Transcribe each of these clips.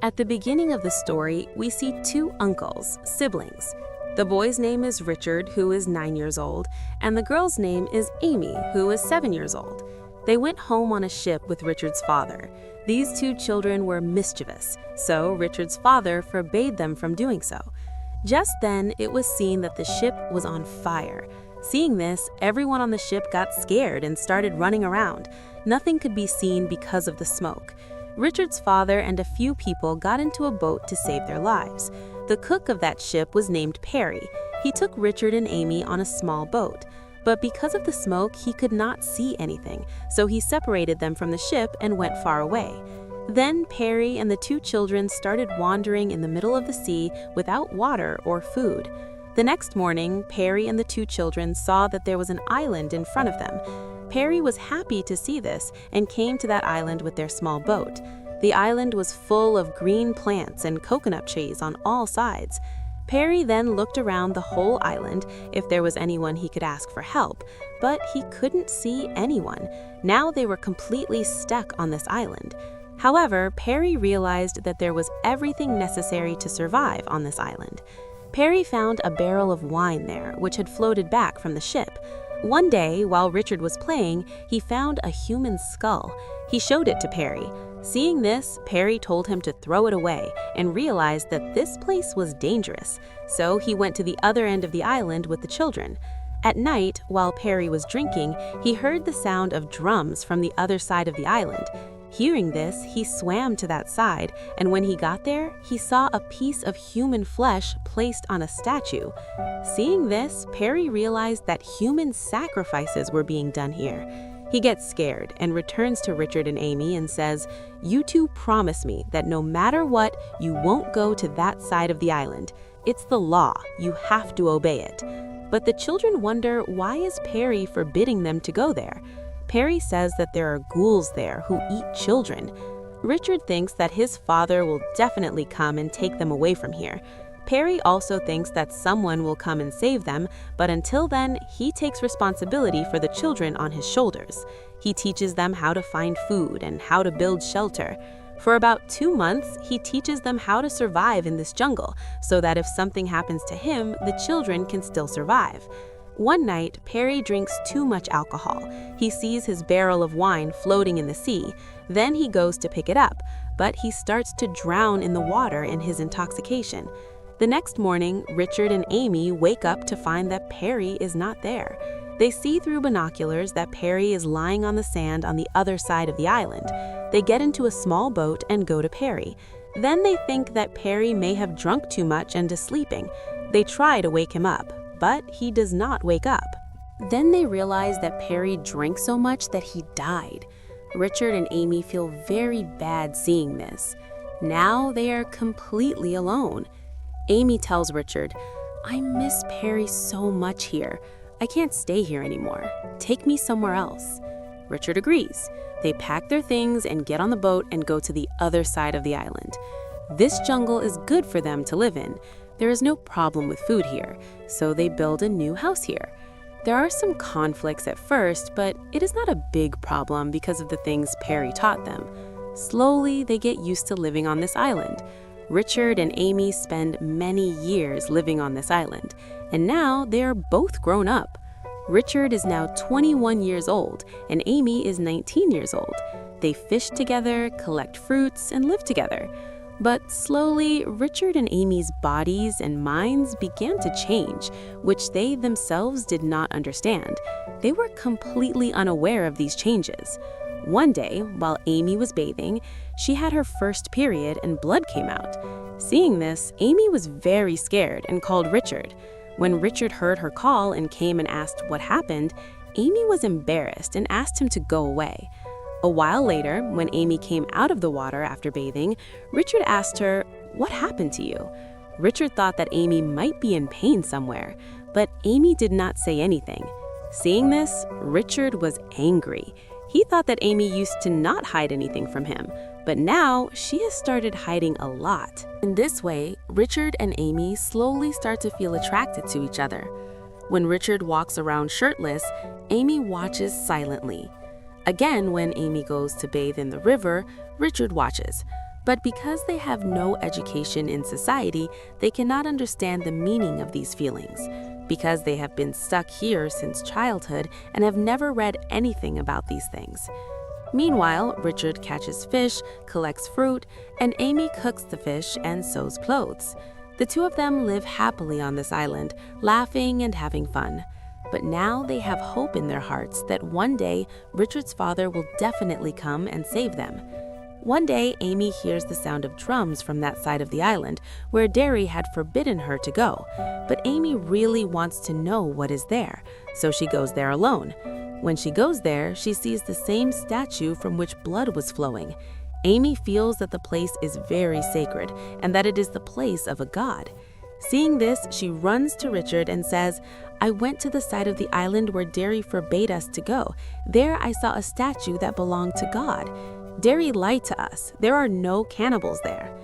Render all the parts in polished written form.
At the beginning of the story, we see two uncles, siblings. The boy's name is Richard, who is 9 years old, and the girl's name is Amy, who is 7 years old. They went home on a ship with Richard's father. These two children were mischievous, so Richard's father forbade them from doing so. Just then, it was seen that the ship was on fire. Seeing this, everyone on the ship got scared and started running around. Nothing could be seen because of the smoke. Richard's father and a few people got into a boat to save their lives. The cook of that ship was named Perry. He took Richard and Amy on a small boat. But because of the smoke, he could not see anything, so he separated them from the ship and went far away. Then Perry and the two children started wandering in the middle of the sea without water or food. The next morning, Perry and the two children saw that there was an island in front of them. Perry was happy to see this and came to that island with their small boat. The island was full of green plants and coconut trees on all sides. Perry then looked around the whole island if there was anyone he could ask for help, but he couldn't see anyone. Now they were completely stuck on this island. However, Perry realized that there was everything necessary to survive on this island. Perry found a barrel of wine there, which had floated back from the ship. One day, while Richard was playing, he found a human skull. He showed it to Perry. Seeing this, Perry told him to throw it away and realized that this place was dangerous. So he went to the other end of the island with the children. At night, while Perry was drinking, he heard the sound of drums from the other side of the island. Hearing this, he swam to that side, and when he got there, he saw a piece of human flesh placed on a statue. Seeing this, Perry realized that human sacrifices were being done here. He gets scared and returns to Richard and Amy and says, "You two promise me that no matter what, you won't go to that side of the island. It's the law. You have to obey it." But the children wonder, why is Perry forbidding them to go there? Perry says that there are ghouls there who eat children. Richard thinks that his father will definitely come and take them away from here. Perry also thinks that someone will come and save them, but until then, he takes responsibility for the children on his shoulders. He teaches them how to find food and how to build shelter. For about 2 months, he teaches them how to survive in this jungle, so that if something happens to him, the children can still survive. One night, Perry drinks too much alcohol. He sees his barrel of wine floating in the sea. Then he goes to pick it up, but he starts to drown in the water in his intoxication. The next morning, Richard and Amy wake up to find that Perry is not there. They see through binoculars that Perry is lying on the sand on the other side of the island. They get into a small boat and go to Perry. Then they think that Perry may have drunk too much and is sleeping. They try to wake him up, but he does not wake up. Then they realize that Perry drank so much that he died. Richard and Amy feel very bad seeing this. Now they are completely alone. Amy tells Richard, "I miss Perry so much here. I can't stay here anymore. Take me somewhere else." Richard agrees. They pack their things and get on the boat and go to the other side of the island. This jungle is good for them to live in. There is no problem with food here, so they build a new house here. There are some conflicts at first, but it is not a big problem because of the things Perry taught them. Slowly, they get used to living on this island. Richard and Amy spend many years living on this island, and now they are both grown up. Richard is now 21 years old, and Amy is 19 years old. They fish together, collect fruits, and live together. But slowly, Richard and Amy's bodies and minds began to change, which they themselves did not understand. They were completely unaware of these changes. One day, while Amy was bathing, she had her first period and blood came out. Seeing this, Amy was very scared and called Richard. When Richard heard her call and came and asked what happened, Amy was embarrassed and asked him to go away. A while later, when Amy came out of the water after bathing, Richard asked her, "What happened to you?" Richard thought that Amy might be in pain somewhere, but Amy did not say anything. Seeing this, Richard was angry. He thought that Amy used to not hide anything from him, but now she has started hiding a lot. In this way, Richard and Amy slowly start to feel attracted to each other. When Richard walks around shirtless, Amy watches silently. Again, when Amy goes to bathe in the river, Richard watches. But because they have no education in society, they cannot understand the meaning of these feelings. Because they have been stuck here since childhood and have never read anything about these things. Meanwhile, Richard catches fish, collects fruit, and Amy cooks the fish and sews clothes. The two of them live happily on this island, laughing and having fun. But now they have hope in their hearts that one day Richard's father will definitely come and save them. One day, Amy hears the sound of drums from that side of the island where Derry had forbidden her to go. But Amy really wants to know what is there, so she goes there alone. When she goes there, she sees the same statue from which blood was flowing. Amy feels that the place is very sacred and that it is the place of a god. Seeing this, she runs to Richard and says, "I went to the side of the island where Derry forbade us to go. There I saw a statue that belonged to God. Derry lied to us. There are no cannibals there."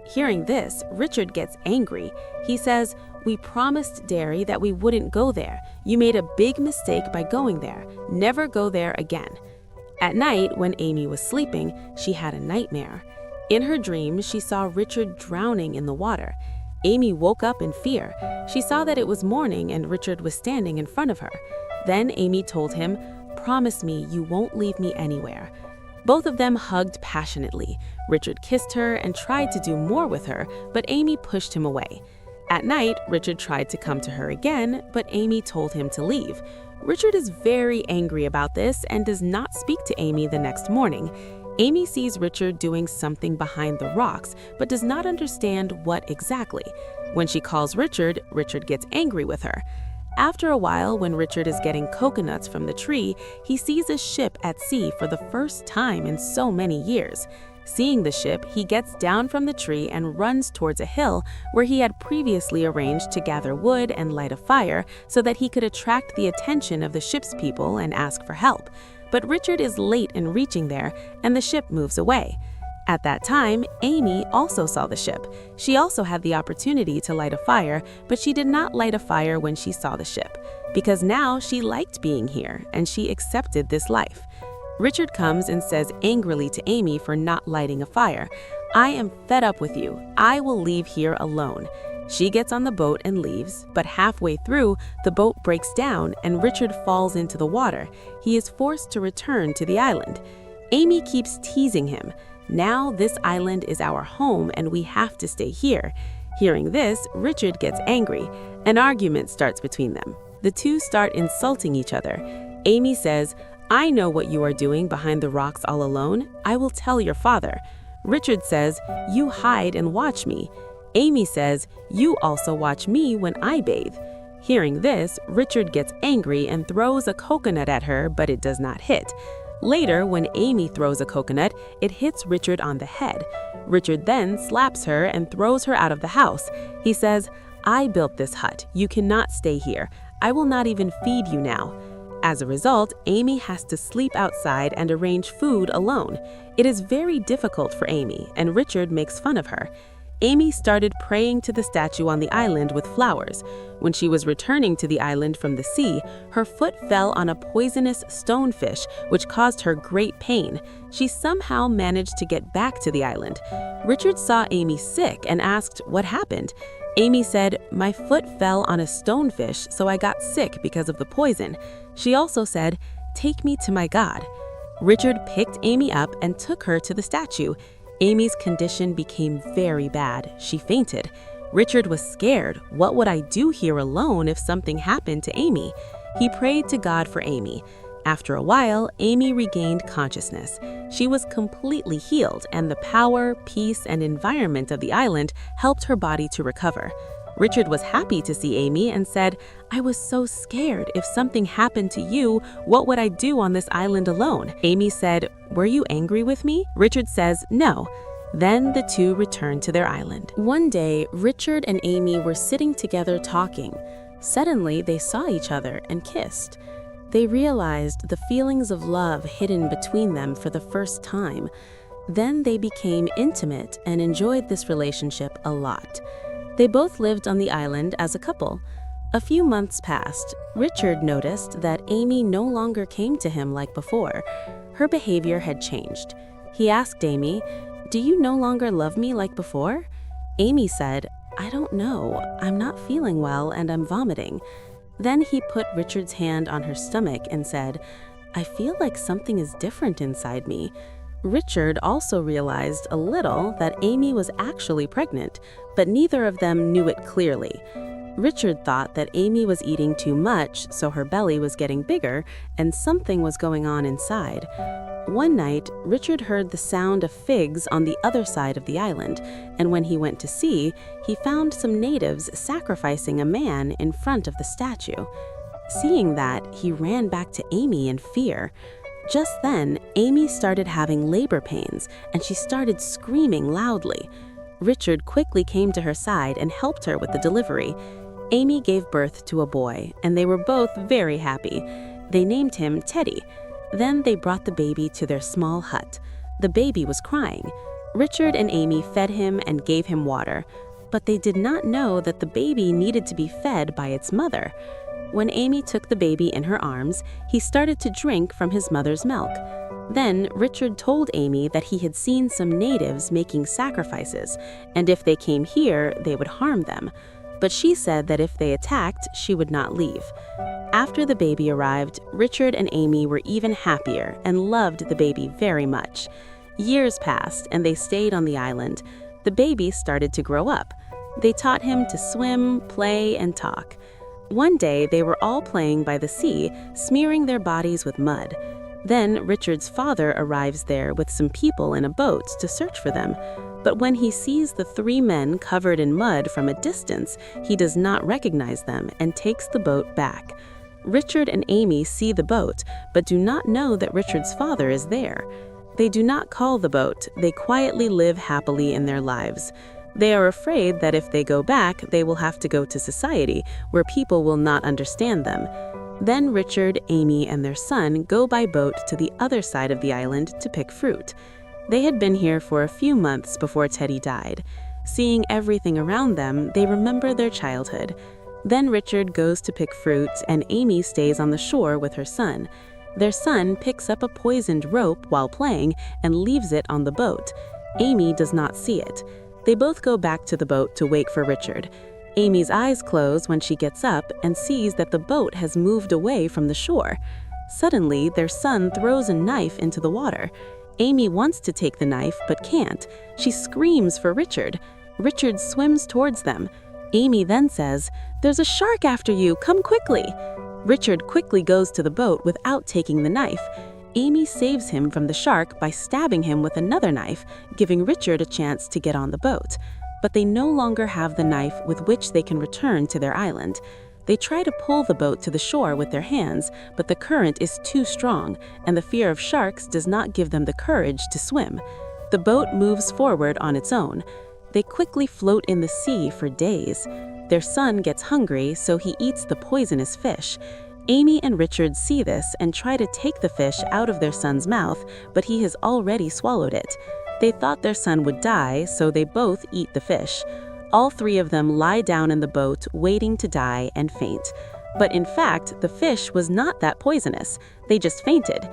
Hearing this, Richard gets angry. He says, "We promised Derry that we wouldn't go there. You made a big mistake by going there. Never go there again." At night, when Amy was sleeping, she had a nightmare. In her dream, she saw Richard drowning in the water. Amy woke up in fear. She saw that it was morning and Richard was standing in front of her. Then Amy told him, "Promise me you won't leave me anywhere." Both of them hugged passionately. Richard kissed her and tried to do more with her, but Amy pushed him away. At night, Richard tried to come to her again, but Amy told him to leave. Richard is very angry about this and does not speak to Amy the next morning. Amy sees Richard doing something behind the rocks, but does not understand what exactly. When she calls Richard, Richard gets angry with her. After a while, when Richard is getting coconuts from the tree, he sees a ship at sea for the first time in so many years. Seeing the ship, he gets down from the tree and runs towards a hill where he had previously arranged to gather wood and light a fire so that he could attract the attention of the ship's people and ask for help. But Richard is late in reaching there, and the ship moves away. At that time, Amy also saw the ship. She also had the opportunity to light a fire, but she did not light a fire when she saw the ship, because now she liked being here and she accepted this life. Richard comes and says angrily to Amy for not lighting a fire, "I am fed up with you. I will leave here alone." She gets on the boat and leaves, but halfway through, the boat breaks down and Richard falls into the water. He is forced to return to the island. Amy keeps teasing him. "Now this island is our home and we have to stay here." Hearing this, Richard gets angry. An argument starts between them. The two start insulting each other. Amy says, "I know what you are doing behind the rocks all alone. I will tell your father." Richard says, "You hide and watch me." Amy says, "You also watch me when I bathe." Hearing this, Richard gets angry and throws a coconut at her, but it does not hit. Later, when Amy throws a coconut, it hits Richard on the head. Richard then slaps her and throws her out of the house. He says, "I built this hut. You cannot stay here. I will not even feed you now." As a result, Amy has to sleep outside and arrange food alone. It is very difficult for Amy, and Richard makes fun of her. Amy started praying to the statue on the island with flowers. When she was returning to the island from the sea, her foot fell on a poisonous stonefish, which caused her great pain. She somehow managed to get back to the island. Richard saw Amy sick and asked what happened. Amy said, "My foot fell on a stonefish, so I got sick because of the poison." She also said, "Take me to my God." Richard picked Amy up and took her to the statue. Amy's condition became very bad. She fainted. Richard was scared. What would I do here alone if something happened to Amy? He prayed to God for Amy. After a while, Amy regained consciousness. She was completely healed, and the power, peace, and environment of the island helped her body to recover. Richard was happy to see Amy and said, "I was so scared. If something happened to you, what would I do on this island alone?" Amy said, "Were you angry with me?" Richard says, "No." Then the two returned to their island. One day, Richard and Amy were sitting together talking. Suddenly, they saw each other and kissed. They realized the feelings of love hidden between them for the first time. Then they became intimate and enjoyed this relationship a lot. They both lived on the island as a couple. A few months passed. Richard noticed that Amy no longer came to him like before. Her behavior had changed. He asked Amy, "Do you no longer love me like before?" Amy said, "I don't know. I'm not feeling well and I'm vomiting." Then he put Richard's hand on her stomach and said, "I feel like something is different inside me." Richard also realized a little that Amy was actually pregnant, but neither of them knew it clearly. Richard thought that Amy was eating too much, so her belly was getting bigger and something was going on inside. One night, Richard heard the sound of figs on the other side of the island, and when he went to see, he found some natives sacrificing a man in front of the statue. Seeing that, he ran back to Amy in fear. Just then, Amy started having labor pains, and she started screaming loudly. Richard quickly came to her side and helped her with the delivery. Amy gave birth to a boy, and they were both very happy. They named him Teddy. Then they brought the baby to their small hut. The baby was crying. Richard and Amy fed him and gave him water, but they did not know that the baby needed to be fed by its mother. When Amy took the baby in her arms, he started to drink from his mother's milk. Then Richard told Amy that he had seen some natives making sacrifices, and if they came here, they would harm them. But she said that if they attacked, she would not leave. After the baby arrived, Richard and Amy were even happier and loved the baby very much. Years passed and they stayed on the island. The baby started to grow up. They taught him to swim, play, and talk. One day they were all playing by the sea, smearing their bodies with mud. Then Richard's father arrives there with some people in a boat to search for them. But when he sees the 3 men covered in mud from a distance, he does not recognize them and takes the boat back. Richard and Amy see the boat, but do not know that Richard's father is there. They do not call the boat. They quietly live happily in their lives. They are afraid that if they go back, they will have to go to society, where people will not understand them. Then Richard, Amy, and their son go by boat to the other side of the island to pick fruit. They had been here for a few months before Teddy died. Seeing everything around them, they remember their childhood. Then Richard goes to pick fruit, and Amy stays on the shore with her son. Their son picks up a poisoned rope while playing and leaves it on the boat. Amy does not see it. They both go back to the boat to wait for Richard. Amy's eyes close when she gets up and sees that the boat has moved away from the shore. Suddenly, their son throws a knife into the water. Amy wants to take the knife but can't. She screams for Richard. Richard swims towards them. Amy then says, "There's a shark after you, come quickly." Richard quickly goes to the boat without taking the knife. Amy saves him from the shark by stabbing him with another knife, giving Richard a chance to get on the boat. But they no longer have the knife with which they can return to their island. They try to pull the boat to the shore with their hands, but the current is too strong, and the fear of sharks does not give them the courage to swim. The boat moves forward on its own. They quickly float in the sea for days. Their son gets hungry, so he eats the poisonous fish. Amy and Richard see this and try to take the fish out of their son's mouth, but he has already swallowed it. They thought their son would die, so they both eat the fish. All 3 of them lie down in the boat, waiting to die and faint. But in fact, the fish was not that poisonous. They just fainted.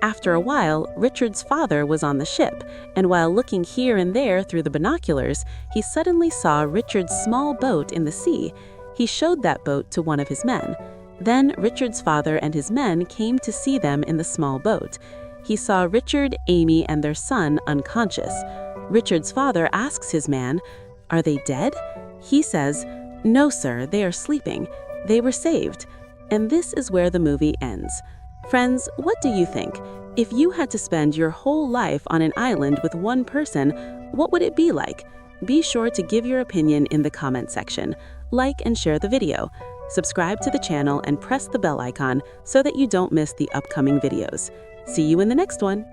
After a while, Richard's father was on the ship, and while looking here and there through the binoculars, he suddenly saw Richard's small boat in the sea. He showed that boat to one of his men. Then Richard's father and his men came to see them in the small boat. He saw Richard, Amy, and their son unconscious. Richard's father asks his man, "Are they dead?" He says, "No, sir, they are sleeping. They were saved." And this is where the movie ends. Friends, what do you think? If you had to spend your whole life on an island with one person, what would it be like? Be sure to give your opinion in the comment section. Like and share the video. Subscribe to the channel and press the bell icon so that you don't miss the upcoming videos. See you in the next one.